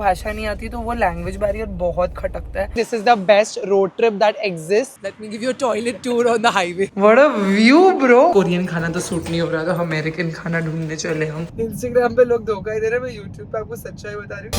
भाषा नहीं आती तो वो लैंग्वेज बैरियर बहुत खटकता है. This is the best road trip that exist. Let me give you a toilet tour on the highway. What a view bro. Korean खाना तो सूट नहीं हो रहा तो अमेरिकन खाना ढूंढने चले हम. इंस्टाग्राम पे लोग धोखा दे रहे हैं, मैं यूट्यूब पे आपको सच्चाई बता रही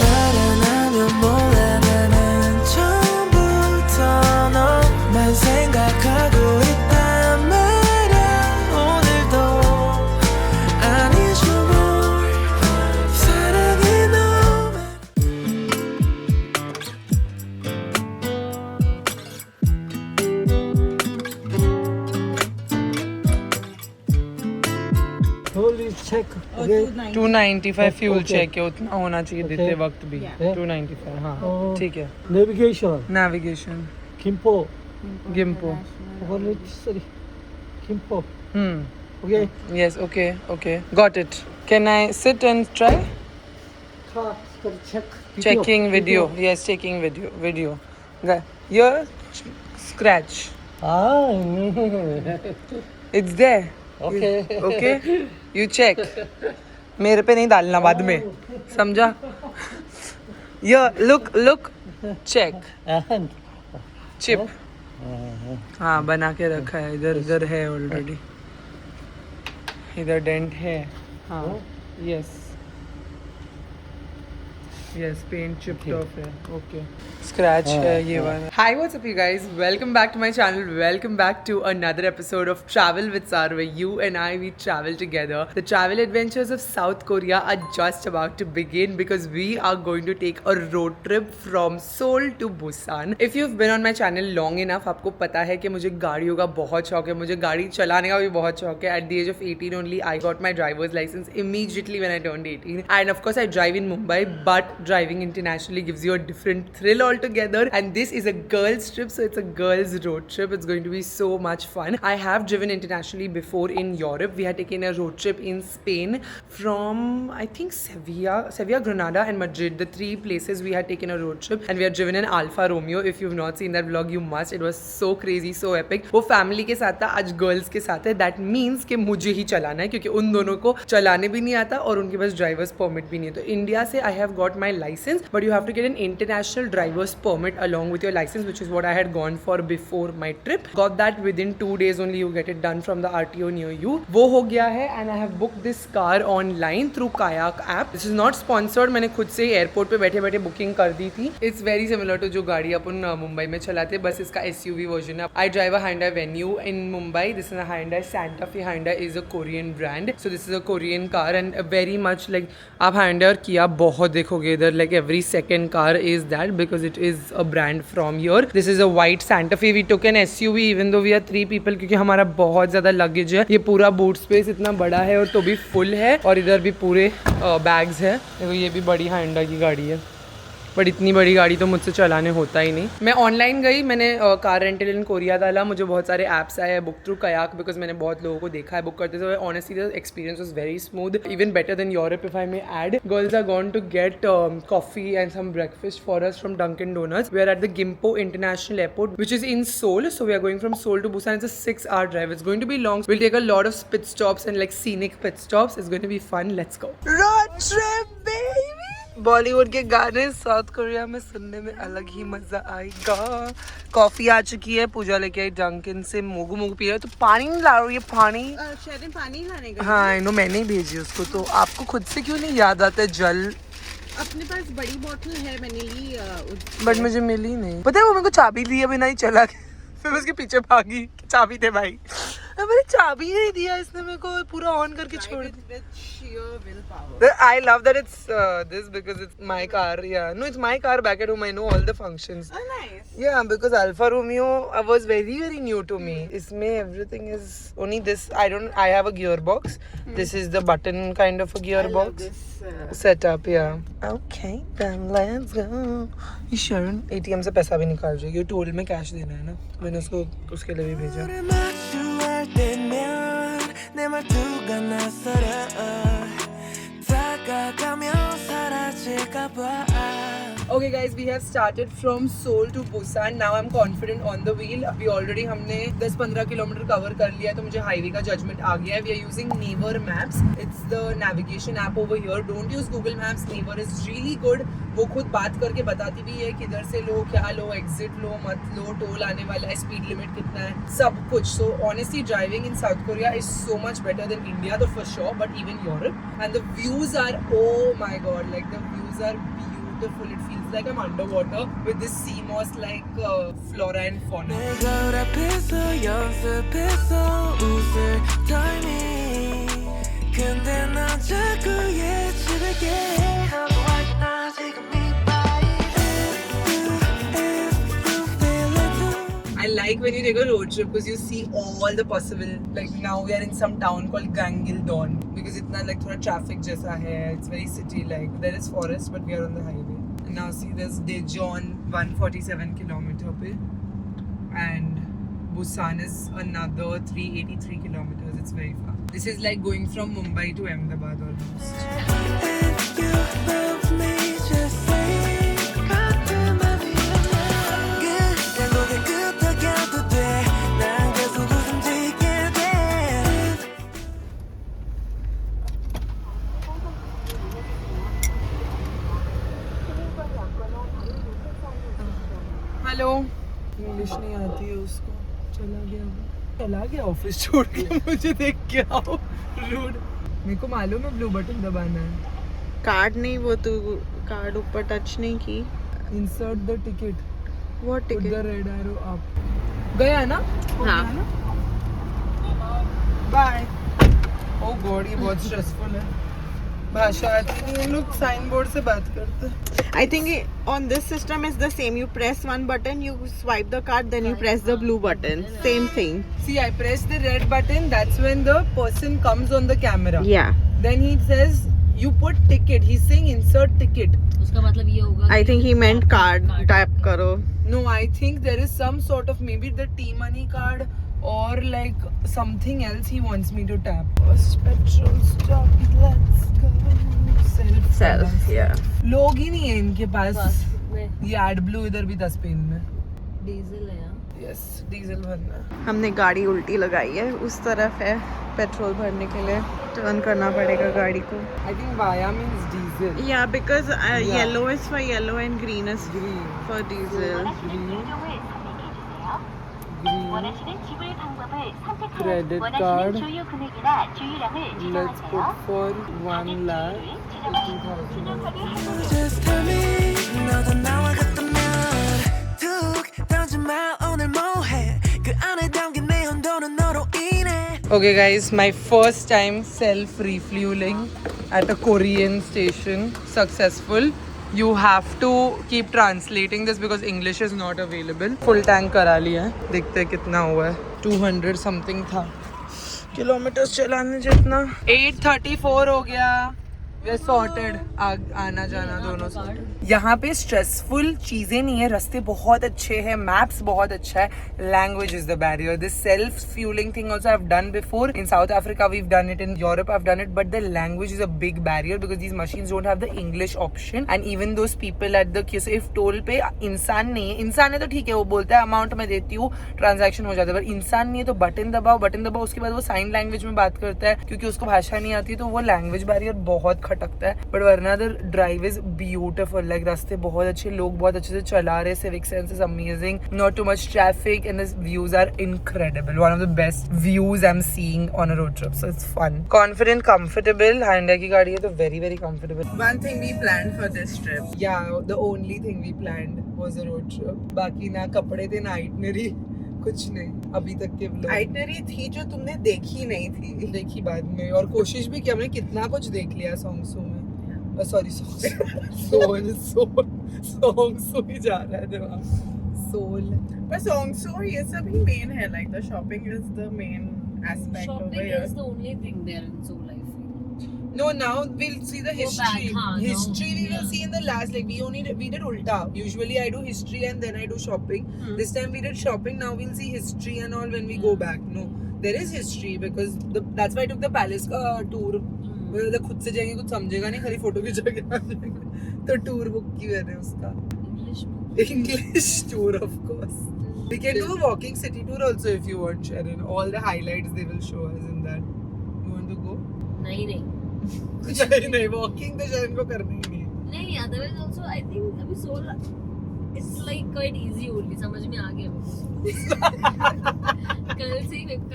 check again. 295 fuel Okay. Check है, उतना होना चाहिए देते वक्त भी. Yeah. 295 हाँ Oh. ठीक है. Navigation. Navigation Kimpo. Gimpo. Sorry. Kimpo. Hmm. Okay. Yes, okay, okay. Got it. Can I sit and try? Car. Check. Checking video. Yes, checking video. Video. Here, scratch. Ah. It's there. Okay. Okay. You check. मेरे पे नहीं डालना बाद में. समझा? Yeah, look. Check. And. Chip. हाँ बना के रखा है. इधर है ऑलरेडी. इधर डेंट है. हाँ. Yes. Yes, paint chipped off है. Okay. Scratch है ये वाला. Hi, what's up you guys? Welcome back to my channel. Welcome back to another episode of Travel with Sar, where you and I we travel together. The travel adventures of South Korea are just about to begin because we are going to take a road trip from Seoul to Busan. If you've been on my channel long enough, आपको पता है कि मुझे गाड़ियों का बहुत शौक है. मुझे गाड़ी चलाने का भी बहुत शौक है. At the age of 18 only, I got my driver's license immediately when I turned 18. And of course, I drive in Mumbai, but driving internationally gives you a different thrill altogether. And this is a girls trip, so it's a girls road trip. It's going to be so much fun. I have driven internationally before in Europe. We had taken a road trip in Spain from I think Sevilla, Granada and Madrid. The three places we had taken a road trip, and we had driven an Alfa Romeo. If you've not seen that vlog, you must. It was so crazy, so epic. वो family के साथ था, आज girls के साथ है. That means कि मुझे ही चलाना है क्योंकि उन दोनों को चलाने भी नहीं आता और उनके पास ड्राइवर्स परमिट भी नहीं है. तो इंडिया से I have got my license, but you have to get an international driver's permit along with your license, which is what I had gone for before my trip. Got that within 2 days only. You get it done from the RTO near you. वो हो गया है, and I have booked this car online through Kayak app. This is not sponsored. मैंने खुद से airport पे बैठे बैठे बुकिंग कर दी थी. It's very similar to जो गाड़ी अपन मुंबई में चलाते, बस इसका SUV वर्जन है. I drive a Hyundai Venue in Mumbai. This is a Hyundai Santa Fe. Hyundai is a Korean brand, so this is a Korean car and very much like आप Hyundai और Kia बहुत देखोगे इधर. Like every second car is that because it is a brand from here. This is a white Santa Fe. We took an SUV even though we are 3 people क्योंकि हमारा बहुत ज़्यादा luggage है. ये पूरा बूट स्पेस इतना बड़ा है और तो भी फुल है और इधर भी पूरे बैग्स है. देखो ये भी बड़ी Hyundai की गाड़ी है, बट इतनी बड़ी गाड़ी तो मुझसे चलाने होता ही नहीं. मैं ऑनलाइन गई, मैंने कार रेंटल इन कोरिया डाला. मुझे बहुत सारे ऐप्स आए, बुक थ्रू कयाक बिकॉज मैंने बहुत लोगों को देखा है बुक करते हुए. Honestly the experience was very smooth, even better than Europe if I may add. Girls are gone to get coffee and some breakfast for us from Dunkin Donuts. We are at the Gimpo international airport which is in Seoul. So we are going from Seoul to Busan. It's a 6-hour drive. It's going to be long. We'll take a lot of pit stops and like scenic pit stops. It's going to be fun. Let's go. Road trip baby. Bollywood के गाने south Korea में सुनने में अलग ही मजा आएगा. Coffee आ चुकी है, पूजा लेके आई डंकिन से. मोगू पी रहा है तो पानी नहीं ला रही है. पानी पानी लाने का. हाँ आई नो, मैंने ही भेजी उसको. तो आपको खुद से क्यों नहीं याद आता है जल? अपने पास बड़ी बोतल है, मैंने ली बट मुझे मिली नहीं. पता है वो मेरे को चाबी दिए बिना ही चला गया. फिर उसके पीछे भागी, चाबी दे भाई. मैंने चाबी नहीं दिया, इसने मेरे को पूरा ऑन करके छोड़ दिया. I love that it's this because it's my car. Yeah, no, it's my car back at home. I know all the functions. Oh, nice. Yeah, because Alfa Romeo was very new to me. इसमें everything is only this. I have a gearbox. This is the button kind of a gearbox. I love this setup. Yeah. Okay, then let's go. ये Sharon ATM से पैसा भी निकाल रही है. Toll में cash देना है ना, मैंने उसको उसके लिए भी भेजा. Okay guys, we have started from Seoul to Busan. Now I'm confident on the wheel. अभी already हमने 10-15 किलोमीटर कवर कर लिया है, तो मुझे हाईवे का जजमेंट आ गया है. We are using Naver Maps. It's the navigation app over here. Don't use Google Maps. Naver is really good. वो खुद बात करके बताती भी है किधर से लो, क्या लो, एग्जिट लो, मत लो, टोल आने वाला है, स्पीड लिमिट कितना है, सब कुछ. So honestly, driving in South Korea is so much better than India, though for sure, but even Europe. And the views are, oh my god, like the views are beautiful. It feels like I'm underwater with this sea moss like flora and fauna. I like when you take a road trip because you see all the possible. Like now we are in some town called Gangil-don because it's like thoda traffic jaisa hai. It's very city like. There is forest but we are on the highway. And now see there's Daejeon 147 kilometer pe. And Busan is another 383 kilometers. It's very far. This is like going from Mumbai to Ahmedabad almost. Hello. English नहीं आती है उसको. चला गया office छोड़ के. मुझे देख के आओ. रूड. मेरे को मालूम है ब्लू बटन दबाना है. कार्ड नहीं, वो तू कार्ड ऊपर टच नहीं की. Insert the ticket. What Put the ticket? red arrow up. गया ना? हाँ. बाय. ओ गॉड, ये बहुत स्ट्रेसफुल है. भाषा आती नहीं है, लोग साइन बोर्ड से बात करते हैं. I think on this system is the same. You press one button, you swipe the card, then you press the blue button. Same thing. See, I press the red button. That's when the person comes on the camera. Yeah. Then he says, you put ticket. He's saying insert ticket. उसका मतलब ये होगा I think he meant card. Tap करो. No, I think there is some sort of maybe the T-Money card or like something else he wants me to tap. First petrol stop. Let's go. Self. Yeah. लोग ही नहीं है इनके पास. बस में ये add blue इधर भी 10 पेन में. डीजल है यहाँ. यस, डीजल भरना. हमने गाड़ी उल्टी लगाई है. उस तरफ है पेट्रोल भरने के लिए. टर्न करना पड़ेगा गाड़ी को. I think via means diesel. Yeah, because yellow is for yellow and green is Green. for diesel. 원하시는 지불 방법을 선택하여 Credit 원하시는 card. 주유 금액이나 주유량을 Let's 지정하세요. put for 1 lakh. Just tell me 너도 나와 같다면 툭 던진 말 오늘 뭐해 그 안에 담긴 내 혼돈은 너로 인해. Okay guys, my first time self refueling at a Korean station. Successful. You have to keep translating this because English is not available. Full tank करा लिया है. देखते हैं कितना हुआ है. 200 something था. Kilometres चलाने जितना. 834 हो गया. We are sorted. आना जाना दोनों sorted. यहाँ पे स्ट्रेसफुल चीजें नहीं है. रास्ते बहुत अच्छे हैं. मैप्स बहुत अच्छा है. Language is the barrier. This self-fueling thing also I've done before. In South Africa we've done it. In Europe I've done it. But the language is a big barrier because these machines don't have the English option. And even those people at the so if toll पे इंसान नहीं है. इंसान है तो ठीक है, वो बोलता है अमाउंट मैं देती हूँ, ट्रांजैक्शन हो जाता है. पर इंसान नहीं है तो बटन दबाओ. उसके बाद वो साइन लैंग्वेज में बात करता है क्योंकि उसको भाषा नहीं आती. तो वो लैंग्वेज बैरियर बहुत खटकता है. बट वरना the drive is beautiful. Like रास्ते बहुत अच्छे, लोग बहुत अच्छे से चला रहे. Civic sense is amazing. Not too much traffic and the views are incredible. One of the best views I am seeing on a road trip. So it's fun. Confident, comfortable. Hyundai की गाड़ी है तो very very comfortable. One thing we planned for this trip, या the only thing we planned was a road trip. बाकी ना कपड़े थे ना आइटनरी, कुछ नहीं अभी तक के व्लॉग. आइटनरी थी जो तुमने देखी नहीं थी. देखी बाद में. और कोशिश भी की हमने, कितना कुछ देख लिया सॉन्ग्सू में. सॉरी सॉन्ग्सू ही जा रहा है दिमाग. सोल. पर सॉन्ग्सो ये सब ही मेन है. Like the shopping is the main aspect over Shopping here. is the only thing there in Seoul, I feel. No, now we'll see the Go history. back, हाँ, History no, we will yeah. see in the last. Like we did ulta. Usually I do history and then I do shopping. This time we did shopping. Now we'll see history and all when we go back. No, there is history because that's why I took the palace tour. मुझे लगा खुद से जाएंगे कुछ समझेगा नहीं, खाली photo खिंचा के आ जाएंगे। तो टूर बुक की मैंने उसका English tour of course. We can do a walking city tour also if you want, Sharon. All the highlights they will show us in that. You want to go? नहीं नहीं, walking तो Sharon को करनी ही नहीं है। नहीं, otherwise also I think अभी soul it's like quite easy only, समझ में आ गया कल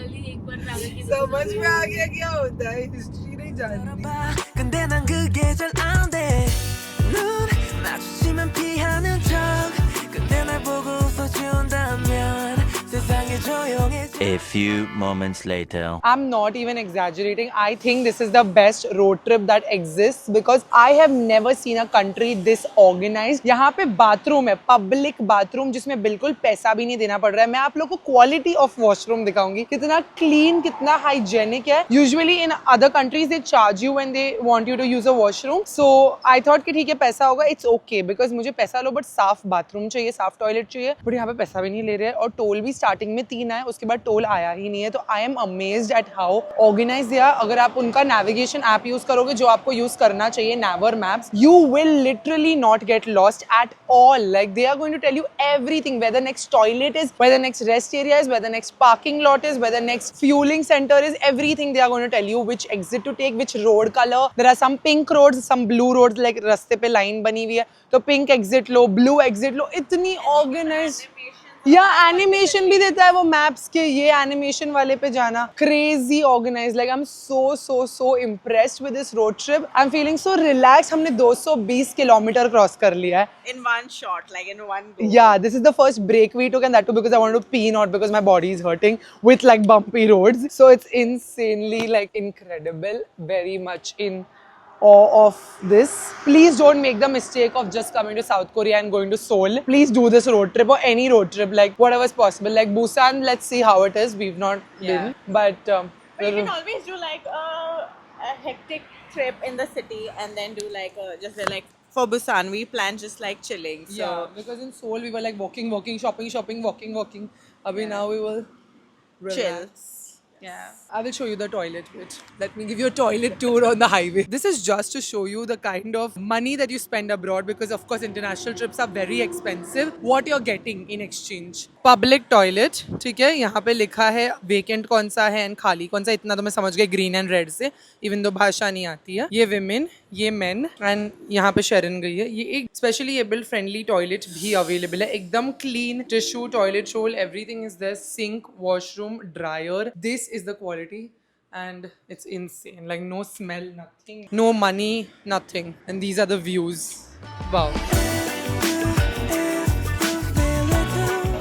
ही एक बार ट्रैवल की समझ में आ गया क्या होता है, हिस्ट्री नहीं जानती। 근데 난 그게 잘 안 돼. 눈 마주치면 피하는 척. 근데 날 보고 웃어준다면 세상이 조용해져. A few moments later. I'm not even exaggerating. I think this is the best road trip that exists because I have never seen a country this organized. यहाँ पे बाथरूम है, पब्लिक बाथरूम, जिसमें बिल्कुल पैसा भी नहीं देना पड़ रहा है। मैं आप लोगों को क्वालिटी ऑफ वॉशरूम दिखाऊंगी, कितना क्लीन, कितना हाइजेनिक है। Usually in other countries they charge you when they want you to use a washroom, so I thought कि ठीक है पैसा होगा, इट्स ओके, बिकॉज मुझे पैसा लो बट साफ बाथरूम चाहिए, साफ टॉयलेट चाहिए। बट यहाँ पे पैसा भी नहीं ले रहे हैं और टोल भी स्टार्टिंग में 3 आए, उसके बाद टोल आया ही नहीं है। तो I am amazed at how organize they are. अगर आप उनका नेविगेशन ऐप यूज करोगे जो आपको यूज करना चाहिए, Naver Maps, you will literally not get lost at all. Like they are going to tell you everything, where the next toilet is, where the next rest area is, where the next parking lot is, where the next fueling center is, everything they are going to tell you, which exit to take, which road color. There are some pink roads, some blue roads, like रास्ते पे line बनी हुई है तो pink exit लो, blue exit लो, इतनी organised. या animation भी देता है वो मैप्स के, ये एनिमेशन वाले पे जाना, crazy organize. Like I am so impressed with this road trip. I am feeling so relax. हमने 220 किलोमीटर क्रॉस कर लिया है In one shot, like in one go. Yeah, this is the first break we took, and that too because I wanted to pee, not because my body is hurting with like bumpy roads. So it's insanely like incredible, very much in awe of this. Please don't make the mistake of just coming to South Korea and going to Seoul. Please do this road trip or any road trip, like whatever is possible. Like Busan, let's see how it is. We've not been, but But you can always do like a hectic trip in the city and then do like just like for Busan we planned just like chilling. So yeah, because in Seoul we were like walking, shopping, walking. Abhi now we will chill. relax. Yeah. I will show you the toilet bit. Let me give you a toilet tour on the highway. This is just to show you the kind of money that you spend abroad, because of course international trips are very expensive. What you're getting in exchange. Public toilet, ठीक है, यहाँ पे लिखा है vacant कौन सा है and खाली कौन सा, इतना तो मैं समझ गई green and red से, even though भाषा नहीं आती है। ये women, ये men, and यहाँ पे Sharon गई है। ये एक specially able friendly toilet भी available है, एकदम clean, tissue, toilet roll, everything is there, sink, washroom, dryer. This is the quality and it's insane. Like no smell, nothing, no money, nothing. And these are the views. Wow.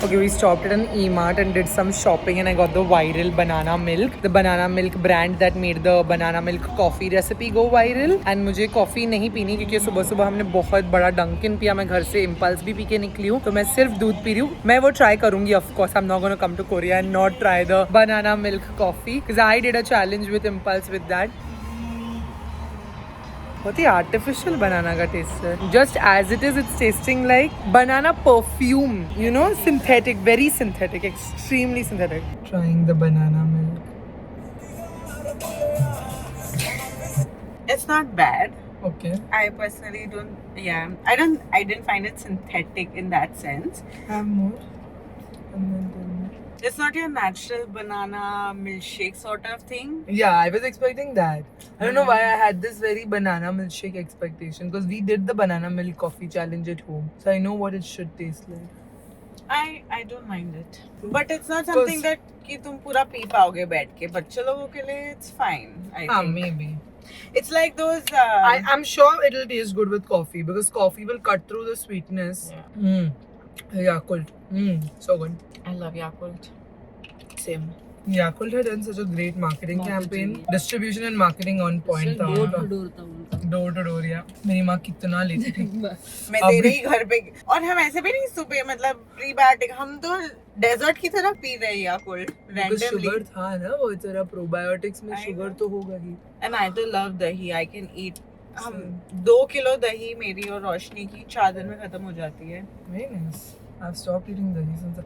Okay, we stopped at an E-Mart and did some shopping and I got the viral banana milk. The banana milk brand that made the banana milk coffee recipe go viral. And मुझे coffee नहीं पीनी क्योंकि सुबह सुबह हमने बहुत बड़ा Dunkin पिया, मैं घर से Impulse भी पी के निकली हूँ, तो मैं सिर्फ दूध पी रही हूँ। मैं वो try करूँगी of course. I'm not gonna come to Korea and not try the banana milk coffee because I did a challenge with Impulse with that. बहुत ही आर्टिफिशियल बनाना का टेस्ट है, just as it is it's tasting like banana perfume, you know, synthetic, very synthetic, extremely synthetic. Trying the banana milk. It's not bad. Okay, I personally don't. Yeah, I didn't find it synthetic in that sense. Have more and then It's not your natural banana milkshake sort of thing. yeah, I was expecting that. I don't know why I had this very banana milkshake expectation because we did the banana milk coffee challenge at home, so I know what it should taste like. I don't mind it, but it's not something that कि तुम पूरा P पाओगे बैठ के। बच्चे लोगों के लिए it's fine. I think. Maybe. It's like those. I'm sure it'll taste good with coffee because coffee will cut through the sweetness. Yakult. So good. I love Yakult. Same. Yakult had done such a great marketing campaign. Distribution and marketing on point था door उनका. To door था उनका। Door to door, yeah. मेरी माँ कितना लेती थी. मैं दे रही घर पे, और हम ऐसे भी नहीं सुबह मतलब प्रीबायोटिक, हम तो डेजर्ट की तरह पी रहे हैं Yakult randomly. शुगर था ना वो, तेरा प्रोबायोटिक्स में I शुगर know. तो होगा ही. And I do love dahi. I can eat. हम 2 किलो दही मेरी और रोशनी की 4 दिन में खत्म हो जाती है। Very nice. I've stopped eating dahi since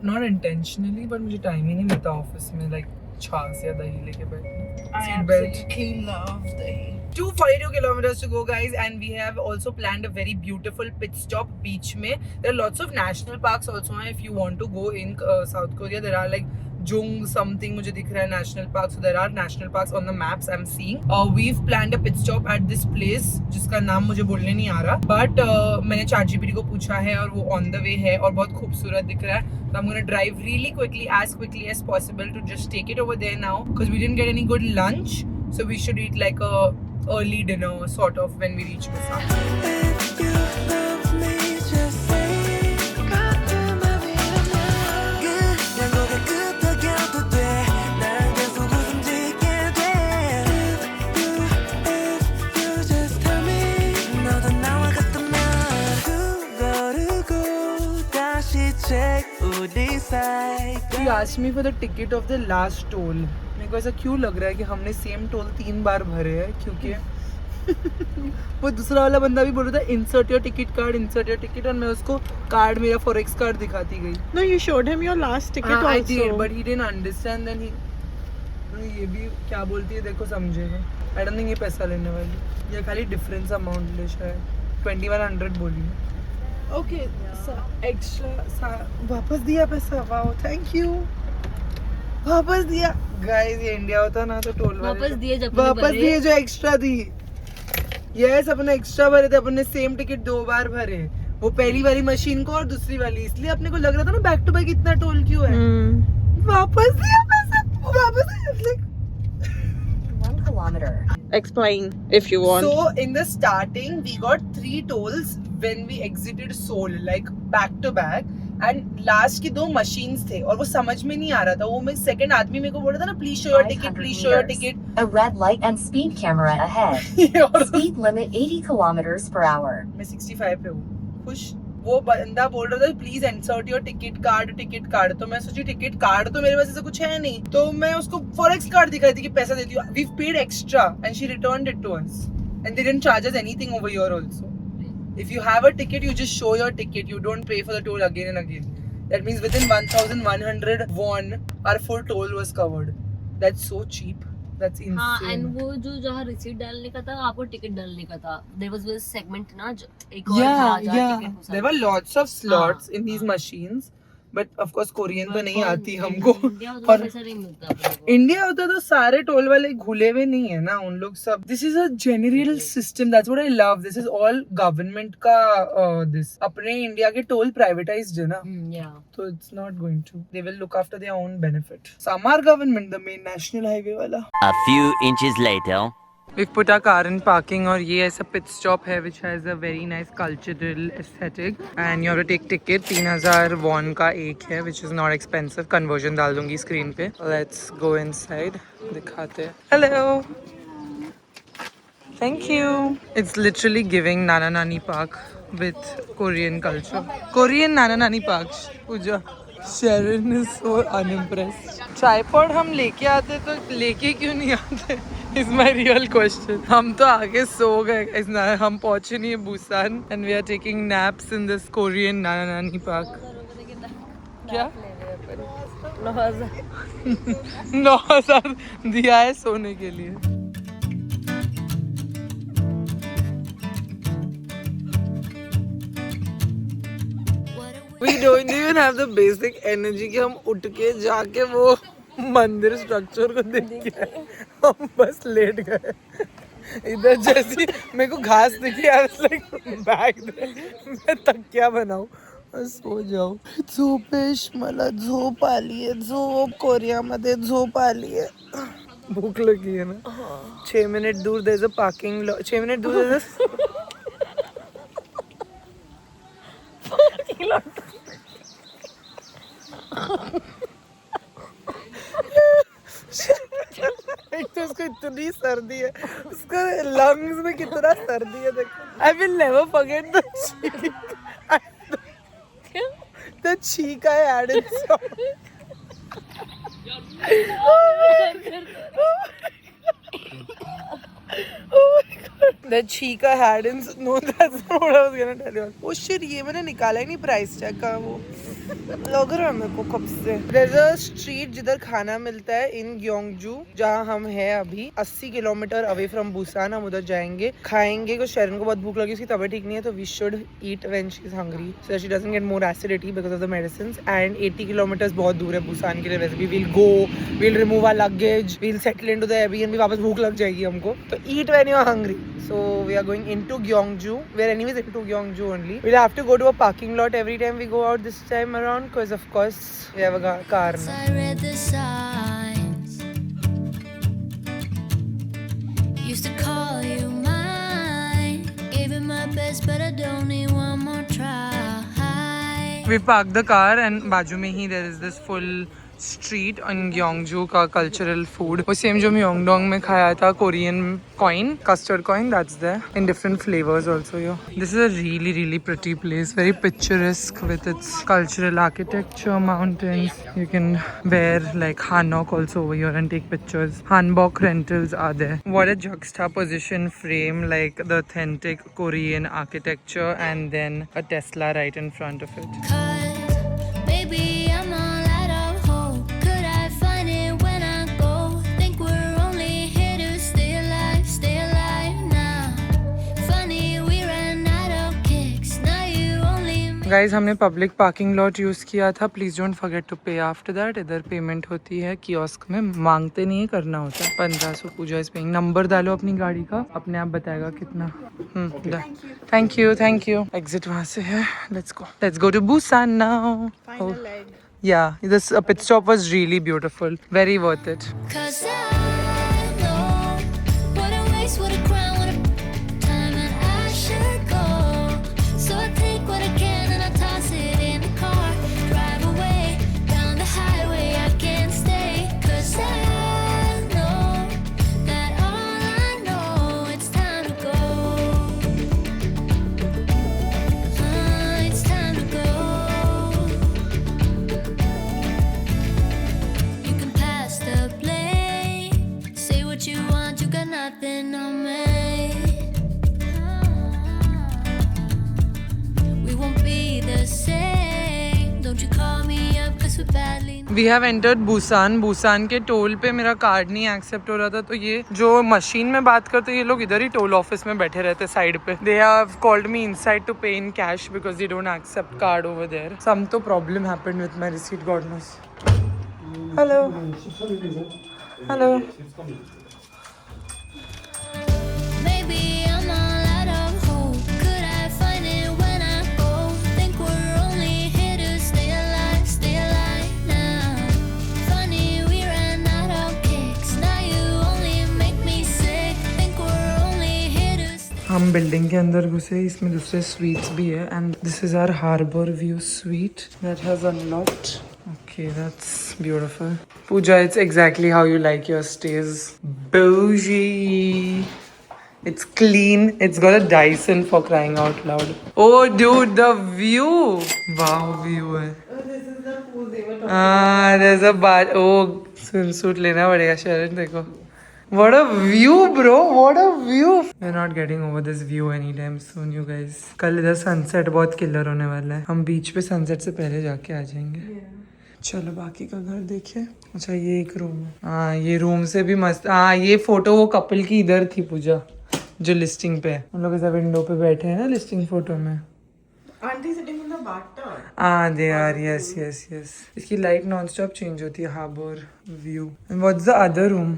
not intentionally, but मुझे टाइम ही नहीं मिलता ऑफिस में, like छाछ या दही लेके बैठना. I Seat belt. absolutely love the 242 kilometers to go, guys, and we have also planned a very beautiful pit stop beach mein. There are lots of national parks also if you want to go in South Korea. There are like Jung something मुझे दिख रहा है national park. So there are national parks on the maps I'm seeing. We've planned a pit stop at this place जिसका नाम मुझे बोलने नहीं आ रहा. But मैंने ChatGPT को पूछा है और वो on the way है और बहुत खूबसूरत दिख रहा है. So I'm gonna drive really quickly as possible to just take it over there now because we didn't get any good lunch. So we should eat like a early dinner sort of when we reach Busan. If you love me, just say 가끔은 양고개 끄덕여도 돼. 난 계속 웃음 짓게 돼. If you just tell me 너도 나와 같다면 거르고 다시 check 우리 사이. He asked me for the ticket of the last toll. मेरे को ऐसा क्यों लग रहा है कि हमने same toll 3 बार भरे हैं क्योंकि वो दूसरा वाला बंदा भी बोल रहा था इंसर्ट योर टिकट और मैं उसको कार्ड मेरा फॉरेक्स कार्ड दिखाती गई. No, you showed him your last ticket also. I did, but he didn't understand. Then he ये भी क्या बोलती है देखो समझेगा. I don't think ये पैसा लेने वाली. ये खाली डिफरेंस अमाउंट ले शायद 2100 बोली. Okay, so extra वापस दिया पैसा. Wow, thank you. वापस दिया. गाइस ये इंडिया होता ना तो टोल वापस दिए जब वापस दिए जो एक्स्ट्रा दी. यस, अपने एक्स्ट्रा भरे थे. अपने सेम टिकट 2 बार भरे. वो पहली वाली मशीन को और दूसरी वाली. इसलिए अपने को लग रहा था ना बैक टू बैक इतना टोल क्यों है. वापस दिया पैसा. वापस दिया. 1 kilometer. Explain if you want. So in the starting we got 3 tolls when we exited Seoul, like back to back. And last की 2 मशीन्स थे और वो समझ में नहीं आ रहा था. वो मैं सेकंड आदमी मेरे को बोल रहा था ना please show your ticket. A red light and speed camera ahead. Speed limit 80 kilometers per hour. मैं 65 पे हूँ. खुश. वो बंदा बोल रहा था please insert your ticket card. तो मैं सोची टिकट कार्ड तो मेरे पास ऐसा कुछ है नहीं. तो मैं उसको फॉरेक्स कार्ड दिखाई थी कि पैसा देती हूँ. We paid extra and she returned it to us and they didn't charge us anything over here also. If you have a ticket, you just show your ticket. You don't pay for the toll again and again. That means within 1100 won, our full toll was covered. That's so cheap. That's insane. हाँ, and वो जो जहाँ receipt डालने का था आपको ticket डालने का था. There was this segment ना एक और था जहाँ टिकट हो सकता. There were lots of slots in these machines. But of course Korean तो नहीं आती हमको. और इंडिया होता तो सारे टोल वाले घुले हुए नहीं है ना उन लोग सब. This is a general system. That's what I love. This is all government का दिस. अपने इंडिया के टोल प्राइवेटाइज्ड है ना. तो it's not going to. They will look after their own benefit. समार government the main national highway वाला. A few inches later. We've put our car in parking और ये ऐसा pit stop है which has a very nice cultural aesthetic and you have to take ticket. 3000 won का एक है which is not expensive. Conversion डाल दूंगी screen पे. Let's go inside. दिखाते हैं. Hello. Thank you. It's literally giving Nana Nani Park with Korean culture. Korean Nana Nani Park. Pooja. Sharon is so unimpressed. Tripod हम लेके आते तो लेके क्यों नहीं आते? Is my real question. हम तो आगे सो गए. हम पहुंचे नहीं है Busan and we are taking naps in this Korean Nana Nani Park. क्या? 9,000 दिया है सोने के लिए. We don't even have the basic energy कि हम उठ के जाके वो मंदिर स्ट्रक्चर को देख के हम बस लेट गए. इधर जैसी मेरे को घास दिखी आई वाज लाइक बैग दे मैं तकिया बनाऊं और सो जाऊं. झोपेश मला झोप आली आहे. झोप कोरियामध्ये झोप आली आहे. भूक लगी है ना. 6 मिनट दूर there's a parking lot. 6 minute दूर there's एक तो उसको इतनी सर्दी है. उसका लंग्स में कितना सर्दी है देखो. I will never forget the cheek. The cheek I had in song. Oh my god. That Chica had in no, that's not what I was gonna tell you. Oh shit, ये मैंने निकाला ही नहीं price check का वो लग रहा है मेरे को कब से. There's a street जिधर खाना मिलता है in Gyeongju जहाँ हम हैं अभी 80 किलोमीटर away from Busan. हम उधर जाएंगे खाएंगे कुछ. शेरन को बहुत भूख लगी, उसकी तबीयत ठीक नहीं है तो we should eat when she's hungry so that she doesn't get more acidity because of the medicines. And 80 kilometers बहुत दूर है Busan के लिए वैसे भी. We'll go, we'll remove our luggage, we'll settle into the Airbnb. वापस भूख लग जाएगी हमको तो eat when you are hungry. So we are going into Gyeongju. We are anyways into Gyeongju only. We'll have to go to a parking lot every time we go out this time around because of course we have a car now. I read the signs. Used to call you mine. Gave it my best, but I don't need one more try. We parked the car and बाजू में ही there is this full street on Gyeongju का cultural food. वो same जो Myeongdong में खाया था Korean coin, custard coin, that's there in different flavors also. Yo, this is a really pretty place, very picturesque with its cultural architecture, mountains. You can wear like hanok also over here and take pictures. Hanbok rentals are there. What a juxtaposition frame, like the authentic Korean architecture and then a Tesla right in front of it. 'Cause, baby, I'm all out of hope. Could I find it when I go? Think we're only here to stay alive now. Funny, we ran out of kicks. Now you only. Guys हमने public parking lot use किया था. Please don't forget to पे after that. इधर payment होती है kiosk में, मांगते नहीं है, करना होता है. 1500 पूजा इस पेइंग. नंबर डालो अपनी गाड़ी का, अपने आप बताएगा कितना. Thank you. एग्जिट वहाँ से है. Let's go to Busan now. Final leg. Yeah, this pit stop was really beautiful. Very worth it. 'Cause I know what a waste, what a crime, what a time, and I should go. So I take what I can and I toss it in the car. Drive away down the highway, I can't stay. 'Cause I know that all I know, it's time to go. It's time to go. You can pass the blame. Say what you want, you got nothing on me. We won't be the same. Don't you call me up, 'cause we badly. We have entered Busan. Busan के toll पे मेरा card नहीं accept हो रहा था तो ये जो मशीन में बात करते ये लोग इधर ही टोल ऑफिस में बैठे रहते साइड पे. They have called me inside to pay in cash because they don't accept card over there. Some तो problem happened with my receipt, God knows. Hello. Maybe I'm all out of hope. Could I find it when I go? Think we're only here to stay alive now. Funny, we ran out of kicks. Now you only make me sick. Think we're only here to stay. हम building के अंदर घुसे. इसमें दूसरे suites भी है and this is our harbour view suite that has unlocked. Okay, that's beautiful. Pooja, it's exactly how you like your stays. Bougie. It's clean. It's got a Dyson for crying out loud. Oh, dude, the view. Wow, view hai. This is the pool. There's a bar. Oh, swimsuit lena padega Sharon. देखो. What a view, bro. What a view. We're not getting over this view anytime soon, you guys. कल इधर sunset बहुत killer होने वाला है. हम बीच पे sunset से पहले जाके आ जाएंगे. चलो बाकी का घर देखे. अच्छा ये एक रूम है. हाँ ये रूम से भी मस्त. हाँ ये फोटो वो कपल की इधर थी पूजा जो लिस्टिंग पे है. उन लोग ऐसा विंडो पे बैठे हैं ना लिस्टिंग फोटो में. Aren't they sitting in the bathtub? हाँ दे आर. यस. इसकी लाइट नॉन स्टॉप चेंज होती है. Harbour view. And what's the other room?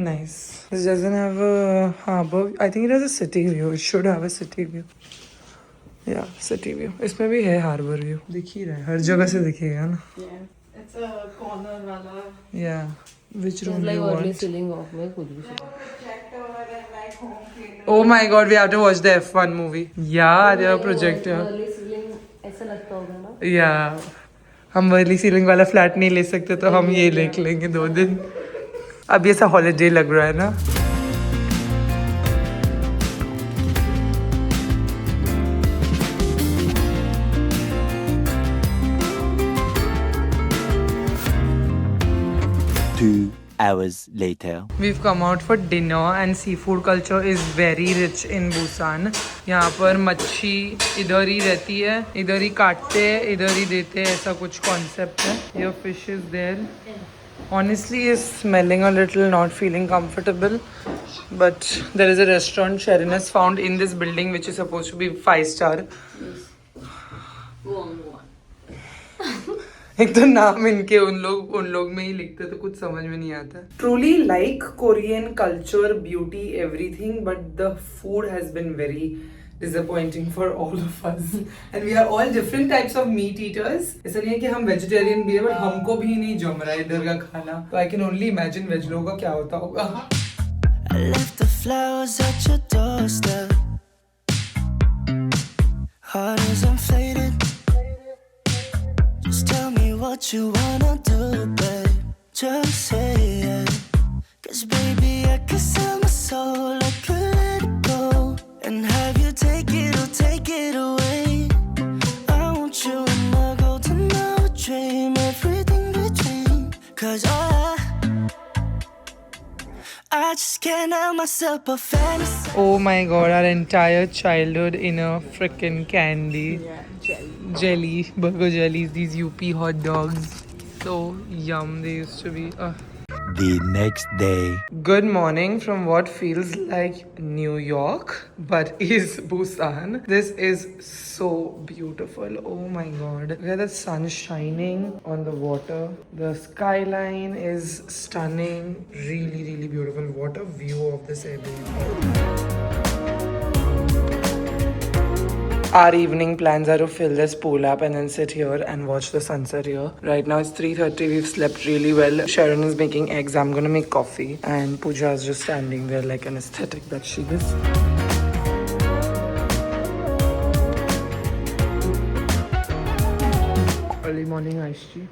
Nice. This doesn't have a harbor. I think it has a city view. It should have a city view. Yeah, city view. इसमें भी है harbor view. दिख ही रहा है. हर जगह से दिखेगा ना. Yeah. It's a corner wala. Yeah. Which room do like you always want? ceiling off में कुछ भी. Projector and like home theater. Oh my God, we have to watch the F1 movie. Yeah, they have a projector. Early ceiling ऐसा लगता होगा ना. Yeah. हम वाली ceiling वाला फ्लैट नहीं ले सकते तो हम ये ले लेंगे 2 दिन. अब ये सा हॉलीडे लग रहा है ना. hours later. We've come out for dinner and seafood culture is very rich in Busan. यहाँ पर मच्छी इधर ही रहती है, इधर ही काटते हैं, इधर ही देते हैं, ऐसा कुछ concept है. Your fish is there. Honestly, is smelling a little, not feeling comfortable. But there is a restaurant Sharon has found in this building which is supposed to be 5-star. Go on. एक तो नाम इनके उन लोग में ही लिखते तो कुछ समझ में नहीं आता. Truly like Korean culture, beauty, everything, but the food has been very disappointing for all of us. And we are all different types of meat eaters. ऐसा नहीं है कि हम vegetarian भी है, but हमको भी नहीं जम रहा है इधर का खाना. तो I can only imagine veg लोगों का क्या होता होगा. I left the flowers at your doorstep. Heart is inflated. Just tell me what you wanna do, babe. Just say it. 'Cause baby, I can sell my soul, I could let it go and have you take it or take it away. I want you in my golden hour dream, everything between. 'Cause I just can't help myself but fantasy. Oh my god, our entire childhood in a frickin' candy. Jelly, burger jellies, these UP hot dogs. So yum, they used to be. The next day. Good morning from what feels like New York, but is Busan. This is so beautiful. Oh my god. Look at the sun shining on the water. The skyline is stunning. Really, really beautiful. What a view of this area. Our evening plans are to fill this pool up and then sit here and watch the sunset here. Right now it's 3:30. We've slept really well. Sharon is making eggs. I'm gonna make coffee. And Pooja is just standing there like an aesthetic that she is. Early morning iced tea.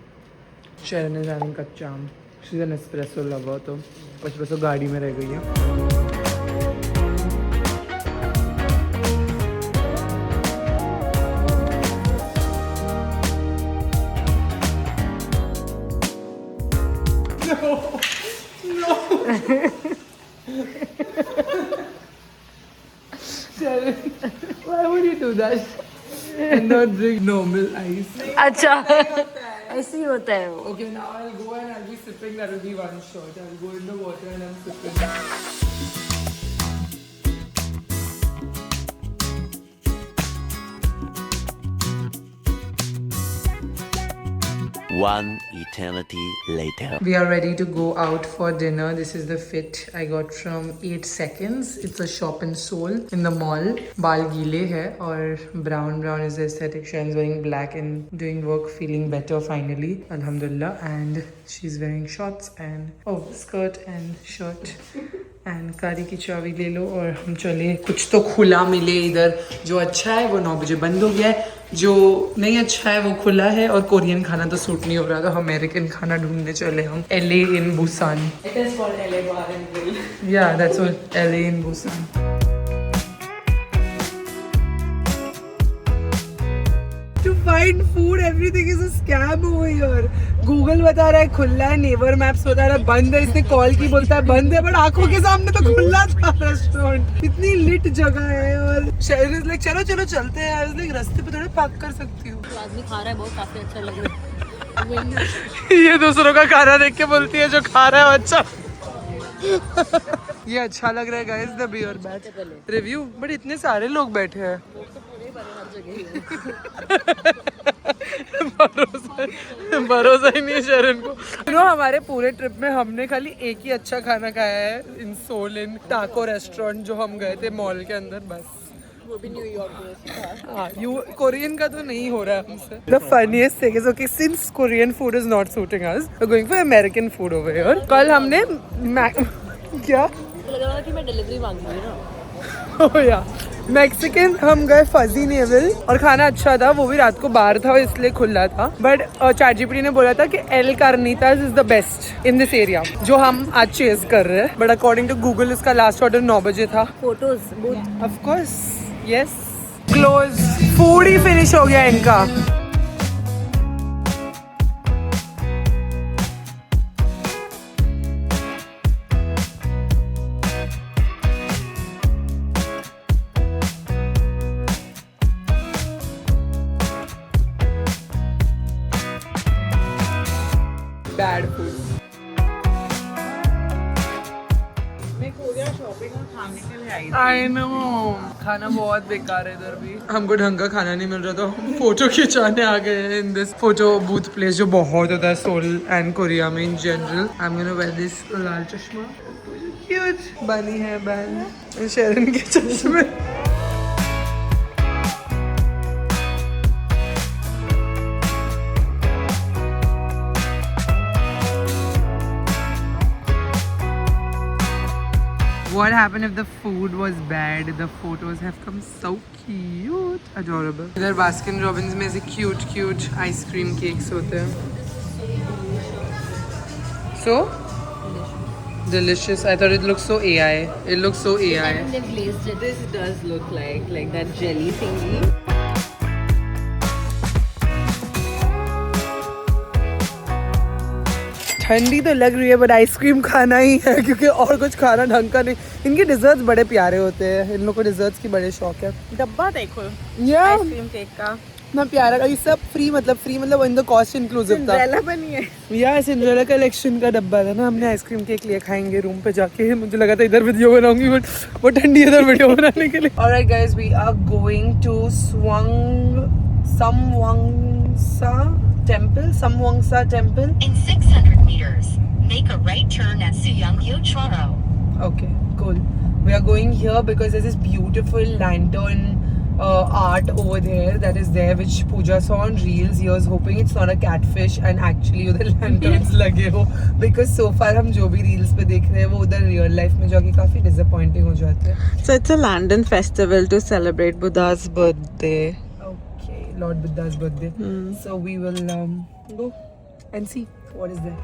Sharon is having kacham. She's an espresso lover, तो espresso गाड़ी में रह गई है. Sharon, why would you do that and not drink normal ice? अच्छा ऐसे ही होता है वो. Okay, now I'll go and I'll be sipping. That will be one shot. I'll go in the water and I'm sipping. One eternity later. We are ready to go out for dinner. This is the fit I got from 8 Seconds. It's a shop in Seoul in the mall. Baal geele hai or brown is the aesthetic. Sharon's wearing black and doing work, feeling better finally. Alhamdulillah. And she's wearing shorts and skirt and shirt. And कारी की चाबी ले लो और हम चले. कुछ तो खुला मिले इधर. जो अच्छा है वो 9 बजे बंद हो गया है, जो नहीं अच्छा है वो खुला है. और कोरियन खाना तो सूट नहीं हो रहा, तो अमेरिकन खाना ढूंढने चले हम. LA in Busan. It is called LA Bar and Grill. Yeah, that's what LA in Busan. To find food, everything is a scam over here. Google बता रहा है खुला है, नेवर मैप्स बता रहा है बंद है, इसने कॉल की बोलता है बंद है, बट आंखों के सामने तो खुला था रेस्टोरेंट. इतनी लिट जगह है. और शहर इज लाइक चलो चलते हैं. आई लाइक रास्ते पे थोड़े पार्क कर सकती हूँ. आदमी खा रहा है, बहुत काफी अच्छा लग रहा है. ये दूसरों का खाना देख के बोलती है जो खा रहा है अच्छा. ये अच्छा लग रहा है guys. The beer batch review. But इतने सारे लोग बैठे हैं. भरोसा ही नहीं है शरण को. हमारे पूरे ट्रिप में हमने खाली एक ही अच्छा खाना खाया है इन सोल, इन टाको रेस्टोरेंट जो हम गए थे मॉल के अंदर. बस वो भी न्यूयॉर्क में. हाँ, कोरियन का तो नहीं हो रहा है हमसे. The funniest thing is, okay, since Korean food is not suiting us, we're going for American food over here. कल हमने क्या लग रहा था कि मैं डिलीवरी मांगूंगी ना. Oh yeah. मैक्सिकन हम गए फजी नेवल और खाना अच्छा था. वो भी रात को बाहर था इसलिए खुला था. बट ChatGPT ने बोला था कि El Carnitas is the best in this area, जो हम आज चेज कर रहे हैं. बट अकॉर्डिंग टू गूगल इसका लास्ट ऑर्डर 9 बजे था. फोटोज बहुत. Of course yes. Close. Food ही फिनिश हो गया इनका. bad food. मैं कोरिया शॉपिंग और खाने के लिए आई थी। I know. खाना बहुत बेकार है इधर भी। हमको ढंग का खाना नहीं मिल रहा तो हम फोटो खिंचाने आ गए हैं in this photo booth place जो बहुत होता है सोल एंड कोरिया में in general. I am gonna wear this लाल चश्मा। क्यूट बनी है बैन शेरन के चश्मे। What happened if the food was bad? The photos have come so cute, adorable. इधर Baskin Robbins में ऐसे cute ice cream cakes होते हैं. So delicious. I thought it looked so AI. It looks so AI. They've glazed it. This does look like that jelly thingy. ठंडी तो लग रही है बट आइसक्रीम खाना ही है क्योंकि और कुछ खाना ढंग का नहीं। इनके डिजर्ट्स बड़े प्यारे होते हैं, इन लोगों को डिजर्ट्स की बड़े शौक है। डब्बा देखो या आइसक्रीम केक का ना प्यारा, ये सब फ्री मतलब इन द कॉस्ट इंक्लूसिव था। सिंड्रेला बनी है। यार सिंड्रेला कलेक्शन का डब्बा था ना, हमने आइसक्रीम केक लिए खाएंगे रूम पे जाके। मुझे लगा था इधर वीडियो बनाऊंगी बट वो ठंडी इधर वीडियो बनाने के लिए। Alright guys, we are going to Samwangsa temple. In 600 meters, make a right turn at Suyangyo Choro. Okay, cool. We are going here because there's this beautiful lantern art over there that is there, which Pooja saw on reels. He was hoping it's not a catfish and actually उधर lanterns लगे हो, because so far हम जो भी reels पे देख रहे हैं वो उधर real life में जाके काफी disappointing हो जाते हैं. So it's a lantern festival to celebrate Buddha's birthday. Okay, Lord Buddha's birthday. So we will go and see what is there.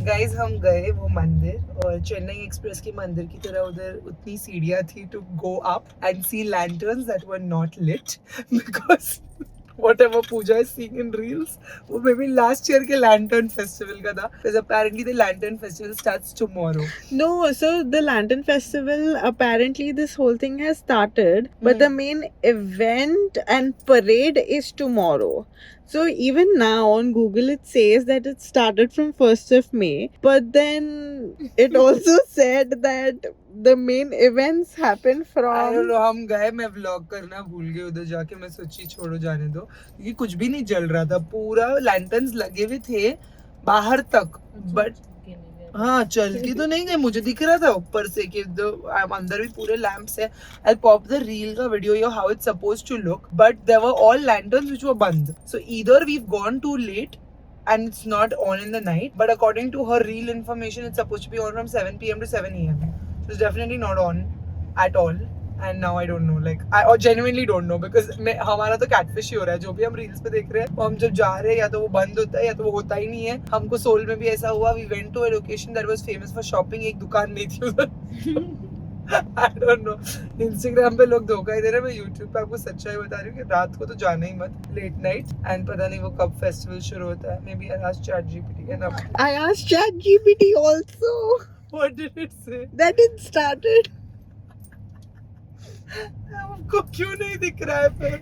Guys हम गए वो मंदिर और चेन्नई एक्सप्रेस की मंदिर की तरह उधर उतनी सीढ़ियां थी to go up and see lanterns that were not lit because whatever Pooja is seeing in reels वो मे बी लास्ट ईयर के लैंटर्न फेस्टिवल का था, because apparently the lantern festival starts tomorrow. No, so the lantern festival, apparently this whole thing has started, but the main event and parade is tomorrow. So even now on Google it says that it started from 1st of May, but then it also said that the main events happen I from don't know, हम गए, मैं vlog करना भूल गई उधर जाके। मैं सोची छोड़ो जाने दो, क्योंकि कुछ भी नहीं जल रहा था, पूरा लैंटर्न्स लगे हुए थे बाहर तक, बट हाँ चल के तो नहीं गए। मुझे दिख रहा था ऊपर से कि अंदर भी पूरे लैंप्स है। आई पॉप द रील का video yo how it's supposed to look, but there were all lanterns which were बंद। So either we have gone too late and it's not on in the night, but according to her real information it's supposed to be on from 7 p.m. to 7 a.m. so it's definitely not on at all. And now I don't know, like I genuinely don't know, because हमारा तो catfish ही हो रहा है। जो भी हम reels पे देख रहे हैं वो हम जब जा रहे हैं या तो वो बंद होता है या तो वो होता ही नहीं है। हमको सोल में भी ऐसा हुआ, we went to a location that was famous for shopping, एक दुकान नहीं थी उधर। I don't know, Instagram पे लोग धोखा ही दे रहे हैं, मैं YouTube पे आपको सच्चाई बता रही हूँ कि रात को तो जाना ही मत, लेट नाइट। एंड पता नहीं वो कब फेस्टिवल शुरू होता है। Maybe I'll ask ChatGPT and I asked ChatGPT also what did it say? that it started. आपको क्यों नहीं दिख रहा है फिर?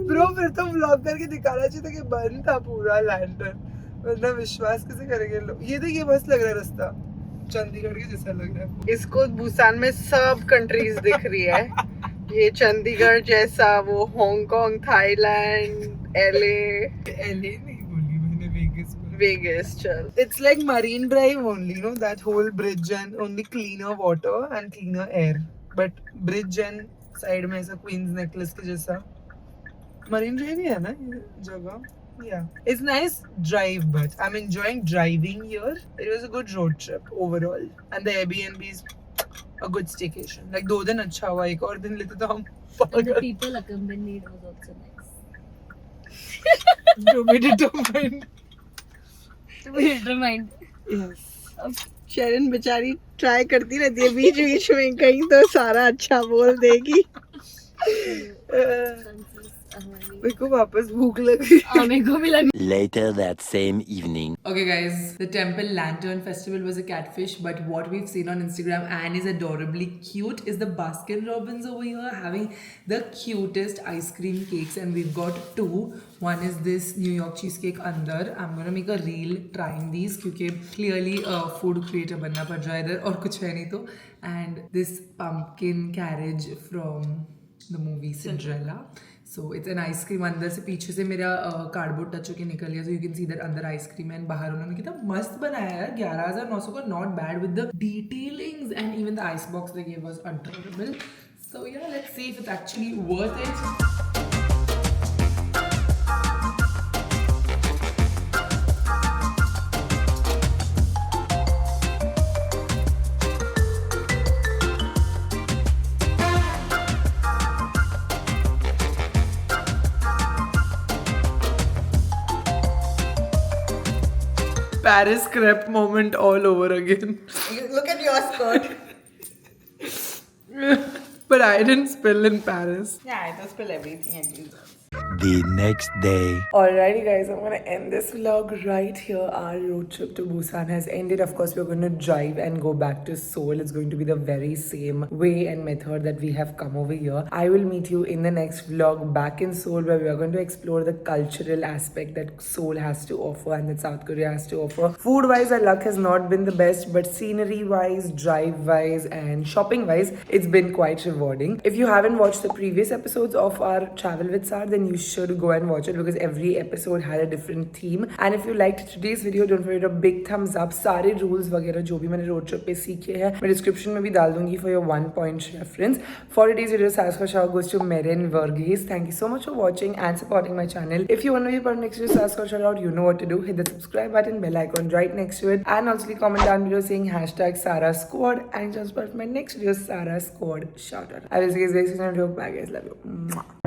ब्रो फिर तो व्लॉग करके दिखाना चाहिए था कि बंद था पूरा लैंटर्न, वरना विश्वास कैसे करेंगे लोग। ये देखिए मस्त लग रहा है रास्ता, चंडीगढ़ के जैसा लग रहा है। इसको बुसान में सब कंट्रीज दिख रही है। ये चंडीगढ़ जैसा, वो हांगकांग, थाईलैंड, एलए नहीं बोली मैंने, वेगस चल। It's like Marine Drive only, you know, that whole bridge and only cleaner water and cleaner air. But bridge and side में ऐसा Queen's Necklace के जैसा Marine Drive ही है ना ये जगह। Yeah, it's nice drive, but I'm enjoying driving here. It was a good road trip overall, and the Airbnb is a good staycation. Like 2 दिन अच्छा हुआ, एक और दिन लेते तो हम And the people accompanied was also nice. to be determined. To be determined. Yes. Sharon बेचारी ट्राई करती रहती है बीच बीच में, कहीं तो सारा अच्छा बोल देगी। मेरे को वापस भूख लगी. मेरे को भी लगी. Later that same evening. Okay, guys, the Temple Lantern Festival was a catfish, but what we've seen on Instagram and is adorably cute is the Baskin Robbins over here having the cutest ice cream cakes, and we've got two. One is this New York cheesecake under. I'm gonna make a reel trying these क्योंकि clearly food creator बनना पड़ रहा है इधर और कुछ है नहीं तो. And this pumpkin carriage from the movie Cinderella. So it's an ice cream. अंदर से पीछे से मेरा कार्डबोर्ड टच होके निकल गया, so you can see that अंदर ice cream है and बाहर उन्होंने कितना मस्त बनाया है. 11,900 का, not bad with the detailings, and even the ice box they gave was adorable. So yeah, let's see if it's actually worth it. Paris crepe moment all over again. Look at your skirt. But I didn't spill in Paris. Yeah, I just spill everything at you. The next day. Alrighty guys, I'm gonna end this vlog right here. Our road trip to Busan has ended. Of course, we're gonna drive and go back to Seoul. It's going to be the very same way and method that we have come over here. I will meet you in the next vlog back in Seoul, where we are going to explore the cultural aspect that Seoul has to offer and that South Korea has to offer. Food wise, our luck has not been the best, but scenery wise, drive wise, and shopping wise, it's been quite rewarding. If you haven't watched the previous episodes of our Travel with Sar, then you should go and watch it because every episode had a different theme. And if you liked today's video, don't forget a big thumbs up. सारे rules वगैरह जो भी मैंने road trip पे सीखे हैं मैं description में भी डाल दूंगी for your 1 point reference. For today's video, Saska Shah goes to Meren Verghese. Thank you so much for watching and supporting my channel. If you want to be part of next video Saska shout out, you know what to do. Hit the subscribe button, bell icon right next to it, and also comment down below saying hashtag Sara Squad and just part of my next video Sara Squad shout out. I will see you guys next time. Bye guys, love you. Mwah.